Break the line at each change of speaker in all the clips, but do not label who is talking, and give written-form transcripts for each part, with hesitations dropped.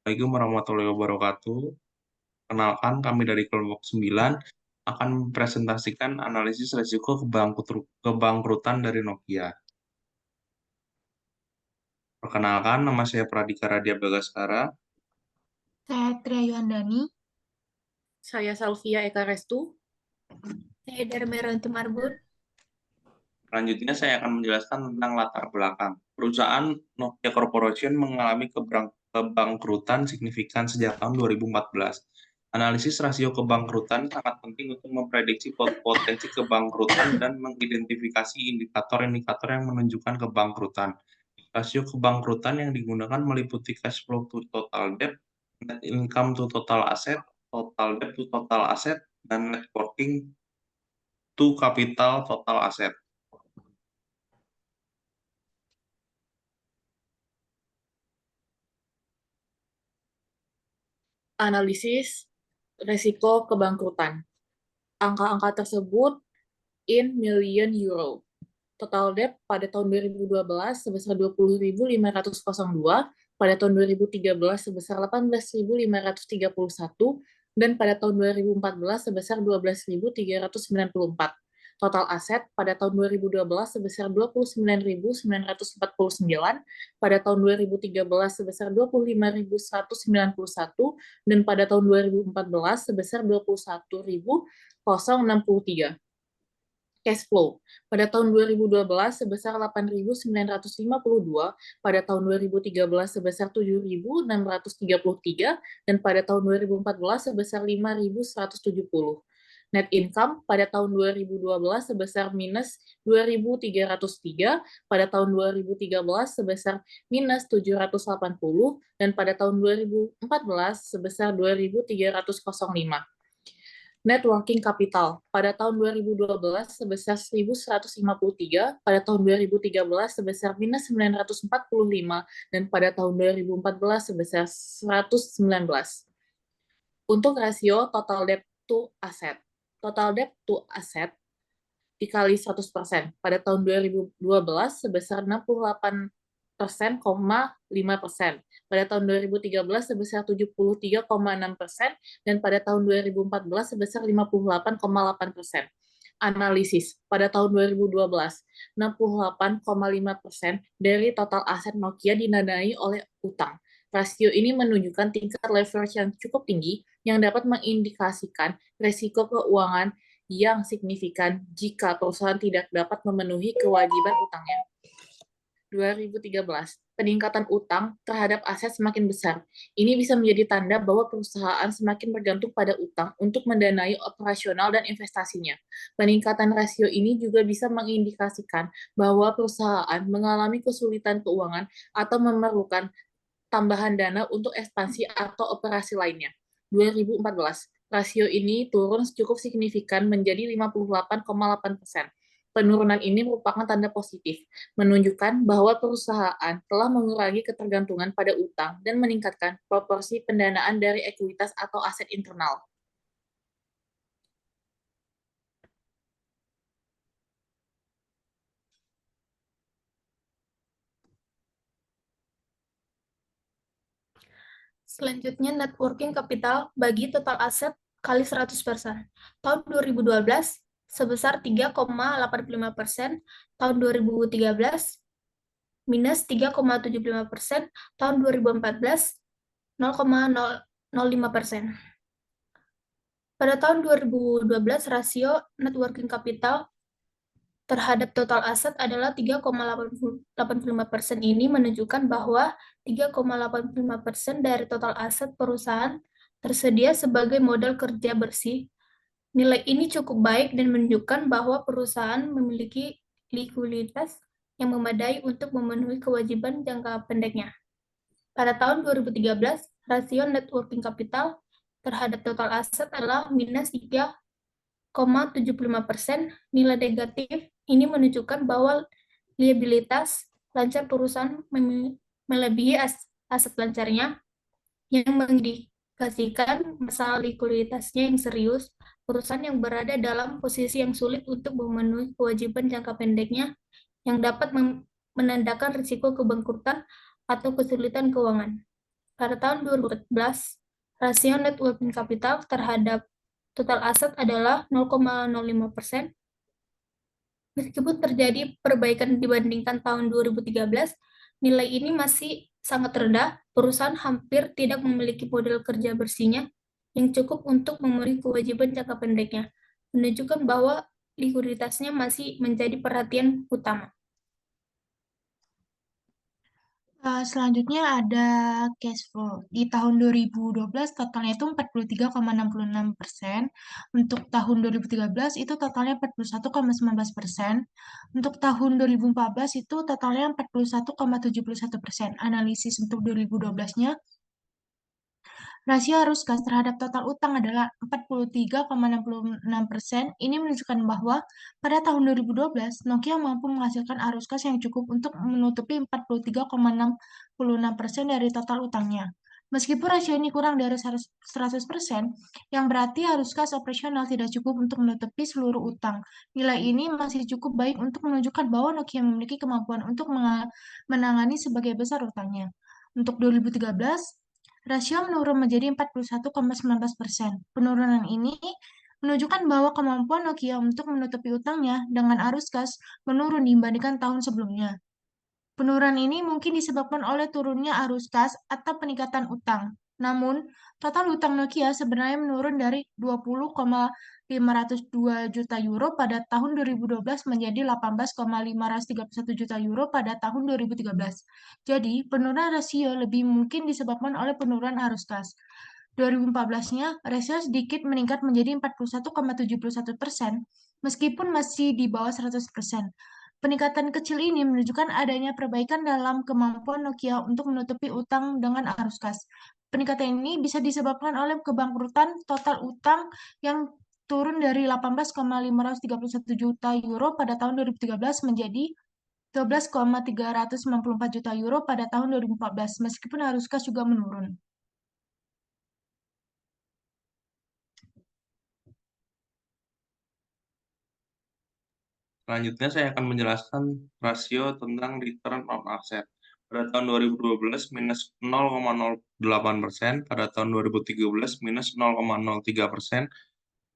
Assalamualaikum warahmatullahi wabarakatuh. Kenalkan, kami dari kelompok 9 akan mempresentasikan analisis risiko kebangkrutan dari Nokia. Perkenalkan, nama saya Pradika Radia Bagaskara.
Saya Tria Yuhandani.
Saya Salvia Eka Restu.
Saya Darmeranti Marbun.
Selanjutnya saya akan menjelaskan tentang latar belakang. Perusahaan Nokia Corporation mengalami kebangkrutan signifikan sejak tahun 2014. Analisis rasio kebangkrutan sangat penting untuk memprediksi potensi kebangkrutan dan mengidentifikasi indikator-indikator yang menunjukkan kebangkrutan. Rasio kebangkrutan yang digunakan meliputi cash flow to total debt, net income to total asset, total debt to total asset, dan net working to capital total asset.
Analisis risiko kebangkrutan. Angka-angka tersebut in million euro. Total debt pada tahun 2012 sebesar 20.502, pada tahun 2013 sebesar 18.531, dan pada tahun 2014 sebesar 12.394. Total aset pada tahun 2012 sebesar 29.949, pada tahun 2013 sebesar 25.191, dan pada tahun 2014 sebesar 21.063. Cash flow pada tahun 2012 sebesar 8.952, pada tahun 2013 sebesar 7.633, dan pada tahun 2014 sebesar 5.170. Net income pada tahun 2012 sebesar minus 2.303, pada tahun 2013 sebesar minus 780, dan pada tahun 2014 sebesar 2.305. Net working capital pada tahun 2012 sebesar 1.153, pada tahun 2013 sebesar minus 945, dan pada tahun 2014 sebesar 119. Untuk rasio total debt to asset. Total debt to asset dikali 100%. Pada tahun 2012 sebesar 68,5%. Pada tahun 2013 sebesar 73,6%, dan pada tahun 2014 sebesar 58,8%. Analisis pada tahun 2012, 68,5% dari total aset Nokia didanai oleh utang. Rasio ini menunjukkan tingkat leverage yang cukup tinggi yang dapat mengindikasikan risiko keuangan yang signifikan jika perusahaan tidak dapat memenuhi kewajiban utangnya. 2013, peningkatan utang terhadap aset semakin besar. Ini bisa menjadi tanda bahwa perusahaan semakin bergantung pada utang untuk mendanai operasional dan investasinya. Peningkatan rasio ini juga bisa mengindikasikan bahwa perusahaan mengalami kesulitan keuangan atau memerlukan tambahan dana untuk ekspansi atau operasi lainnya. 2014, rasio ini turun cukup signifikan menjadi 58,8%. Penurunan ini merupakan tanda positif, menunjukkan bahwa perusahaan telah mengurangi ketergantungan pada utang dan meningkatkan proporsi pendanaan dari ekuitas atau aset internal.
Selanjutnya, net working capital bagi total aset kali 100%. Tahun 2012 sebesar 3,85%, tahun 2013 minus 3,75%, tahun 2014 0,05%. Pada tahun 2012, rasio net working capital terhadap total aset adalah 3,85%. Ini menunjukkan bahwa 3,85% dari total aset perusahaan tersedia sebagai modal kerja bersih. Nilai ini cukup baik dan menunjukkan bahwa perusahaan memiliki likuiditas yang memadai untuk memenuhi kewajiban jangka pendeknya. Pada tahun 2013, rasio net working capital terhadap total aset adalah minus 3,75%. Nilai negatif ini menunjukkan bahwa liabilitas lancar perusahaan melebihi aset lancarnya, yang mengindikasikan masalah likuiditasnya yang serius. Perusahaan yang berada dalam posisi yang sulit untuk memenuhi kewajiban jangka pendeknya yang dapat menandakan risiko kebangkrutan atau kesulitan keuangan. Pada tahun 2014, rasio net working capital terhadap total aset adalah 0,05%. Meskipun terjadi perbaikan dibandingkan tahun 2013, nilai ini masih sangat rendah. Perusahaan hampir tidak memiliki modal kerja bersihnya yang cukup untuk memenuhi kewajiban jangka pendeknya, menunjukkan bahwa likuiditasnya masih menjadi perhatian utama.
Selanjutnya ada cash flow. Di tahun 2012 totalnya itu 43,66%. Untuk tahun 2013 itu totalnya 41,19%. Untuk tahun 2014 itu totalnya 41,71%. Analisis untuk 2012-nya, rasio arus kas terhadap total utang adalah 43,66%. Ini menunjukkan bahwa pada tahun 2012, Nokia mampu menghasilkan arus kas yang cukup untuk menutupi 43,66% dari total utangnya. Meskipun rasio ini kurang dari 100%, yang berarti arus kas operasional tidak cukup untuk menutupi seluruh utang. Nilai ini masih cukup baik untuk menunjukkan bahwa Nokia memiliki kemampuan untuk menangani sebagai besar utangnya. Untuk 2013, rasio menurun menjadi 41,19%. Penurunan ini menunjukkan bahwa kemampuan Nokia untuk menutupi utangnya dengan arus kas menurun dibandingkan tahun sebelumnya. Penurunan ini mungkin disebabkan oleh turunnya arus kas atau peningkatan utang. Namun, total utang Nokia sebenarnya menurun dari 20,502 juta euro pada tahun 2012 menjadi 18,531 juta euro pada tahun 2013. Jadi, penurunan rasio lebih mungkin disebabkan oleh penurunan arus kas. 2014-nya, rasio sedikit meningkat menjadi 41,71%, meskipun masih di bawah 100%. Peningkatan kecil ini menunjukkan adanya perbaikan dalam kemampuan Nokia untuk menutupi utang dengan arus kas. Peningkatan ini bisa disebabkan oleh kebangkrutan total utang yang turun dari 18,531 juta euro pada tahun 2013 menjadi 12,394 juta euro pada tahun 2014, meskipun arus kas juga menurun.
Selanjutnya saya akan menjelaskan rasio tentang return on asset. Pada tahun 2012 minus 0,08%, pada tahun 2013 minus 0,03%,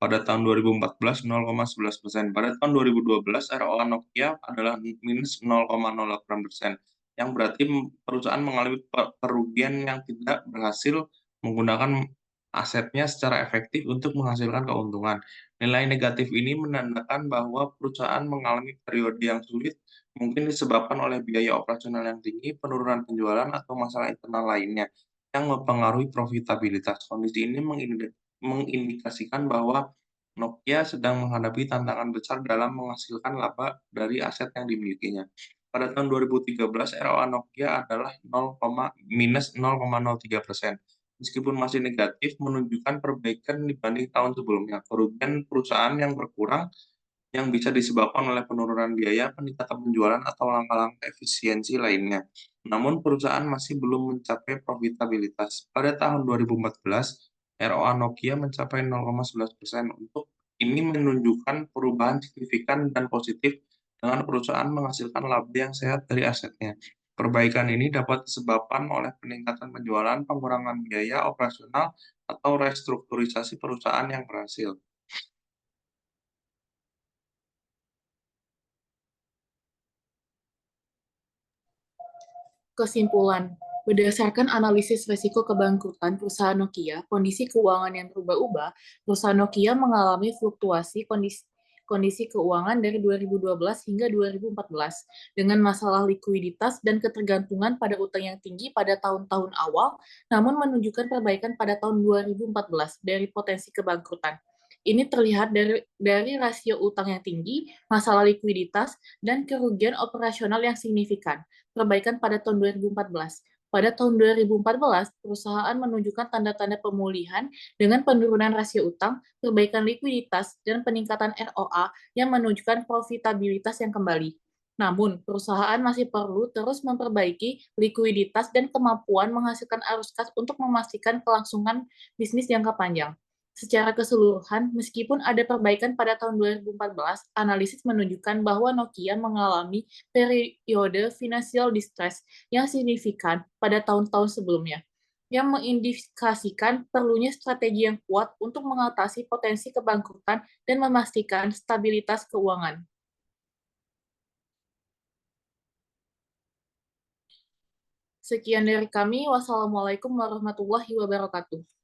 pada tahun 2014 0,11%. Pada tahun 2012 ROA Nokia adalah minus 0,08%, yang berarti perusahaan mengalami kerugian yang tidak berhasil menggunakan asetnya secara efektif untuk menghasilkan keuntungan. Nilai negatif ini menandakan bahwa perusahaan mengalami periode yang sulit, mungkin disebabkan oleh biaya operasional yang tinggi, penurunan penjualan, atau masalah internal lainnya yang mempengaruhi profitabilitas. Kondisi ini mengindikasikan bahwa Nokia sedang menghadapi tantangan besar dalam menghasilkan laba dari aset yang dimilikinya. Pada tahun 2013, ROA Nokia adalah minus 0,03%. Meskipun masih negatif, menunjukkan perbaikan dibanding tahun sebelumnya. Kerugian perusahaan yang berkurang yang bisa disebabkan oleh penurunan biaya, peningkatan penjualan, atau langkah-langkah efisiensi lainnya. Namun, perusahaan masih belum mencapai profitabilitas. Pada tahun 2014, ROA Nokia mencapai 0,11%. Untuk ini menunjukkan perubahan signifikan dan positif dengan perusahaan menghasilkan laba yang sehat dari asetnya. Perbaikan ini dapat disebabkan oleh peningkatan penjualan, pengurangan biaya operasional, atau restrukturisasi perusahaan yang berhasil.
Kesimpulan, berdasarkan analisis risiko kebangkrutan perusahaan Nokia, kondisi keuangan yang berubah-ubah, perusahaan Nokia mengalami fluktuasi kondisi keuangan dari 2012 hingga 2014 dengan masalah likuiditas dan ketergantungan pada utang yang tinggi pada tahun-tahun awal, namun menunjukkan perbaikan pada tahun 2014 dari potensi kebangkrutan. Ini terlihat dari rasio utang yang tinggi, masalah likuiditas, dan kerugian operasional yang signifikan. Perbaikan pada tahun 2014. Pada tahun 2014, perusahaan menunjukkan tanda-tanda pemulihan dengan penurunan rasio utang, perbaikan likuiditas, dan peningkatan ROA yang menunjukkan profitabilitas yang kembali. Namun, perusahaan masih perlu terus memperbaiki likuiditas dan kemampuan menghasilkan arus kas untuk memastikan kelangsungan bisnis jangka panjang. Secara keseluruhan, meskipun ada perbaikan pada tahun 2014, analisis menunjukkan bahwa Nokia mengalami periode financial distress yang signifikan pada tahun-tahun sebelumnya. yang mengindikasikan perlunya strategi yang kuat untuk mengatasi potensi kebangkrutan dan memastikan stabilitas keuangan. Sekian dari kami. Wassalamualaikum warahmatullahi wabarakatuh.